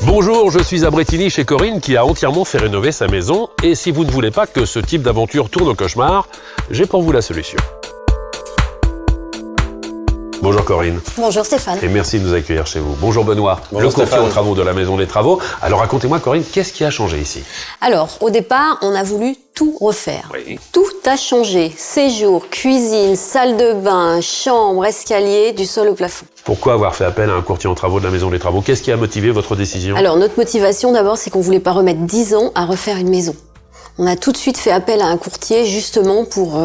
Bonjour, je suis à Bretigny chez Corinne qui a entièrement fait rénover sa maison. Et si vous ne voulez pas que ce type d'aventure tourne au cauchemar, j'ai pour vous la solution. Bonjour Corinne. Bonjour Stéphane. Et merci de nous accueillir chez vous. Bonjour Benoît, Bonjour le courtier Stéphane. aux travaux de la Maison des Travaux. Alors racontez-moi Corinne, qu'est-ce qui a changé ici? Alors, au départ, on a voulu tout refaire. Oui. Tout a changé. Séjour, cuisine, salle de bain, chambre, escalier, du sol au plafond. Pourquoi avoir fait appel à un courtier en travaux de la Maison des Travaux? Qu'est-ce qui a motivé votre décision? Alors, notre motivation d'abord, c'est qu'on voulait pas remettre 10 ans à refaire une maison. On a tout de suite fait appel à un courtier justement pour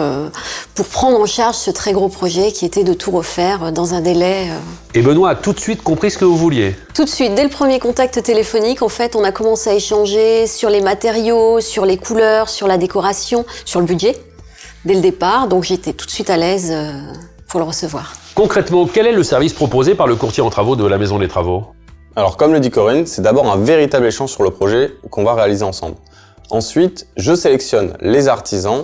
prendre en charge ce très gros projet qui était de tout refaire dans un délai. Et Benoît a tout de suite compris ce que vous vouliez. Tout de suite, dès le premier contact téléphonique, en fait, on a commencé à échanger sur les matériaux, sur les couleurs, sur la décoration, sur le budget, dès le départ. Donc j'étais tout de suite à l'aise pour le recevoir. Concrètement, quel est le service proposé par le courtier en travaux de la Maison des Travaux? Alors comme le dit Corinne, c'est d'abord un véritable échange sur le projet qu'on va réaliser ensemble. Ensuite, je sélectionne les artisans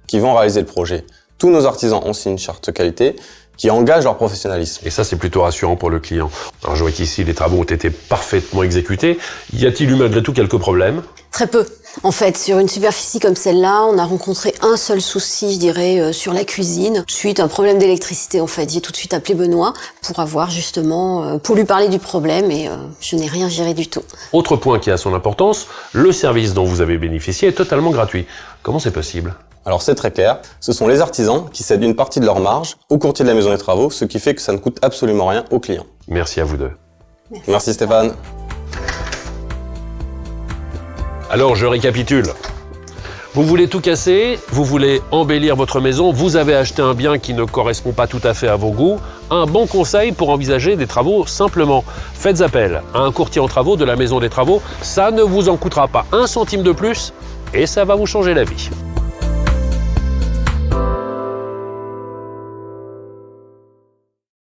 qui vont réaliser le projet. Tous nos artisans ont signé une charte qualité qui engage leur professionnalisme. Et ça, c'est plutôt rassurant pour le client. Alors je vois qu'ici, les travaux ont été parfaitement exécutés. Y a-t-il eu malgré tout quelques problèmes? Très peu. En fait, sur une superficie comme celle-là, on a rencontré un seul souci, je dirais, sur la cuisine. Suite à un problème d'électricité, en fait. J'ai tout de suite appelé Benoît pour avoir justement, pour lui parler du problème et je n'ai rien géré du tout. Autre point qui a son importance, le service dont vous avez bénéficié est totalement gratuit. Comment c'est possible? Alors c'est très clair, ce sont les artisans qui cèdent une partie de leur marge au courtier de la Maison des Travaux, ce qui fait que ça ne coûte absolument rien aux clients. Merci à vous deux. Merci Stéphane. Alors, je récapitule. Vous voulez tout casser, vous voulez embellir votre maison, vous avez acheté un bien qui ne correspond pas tout à fait à vos goûts. Un bon conseil pour envisager des travaux simplement. Faites appel à un courtier en travaux de la Maison des Travaux. Ça ne vous en coûtera pas un centime de plus et ça va vous changer la vie.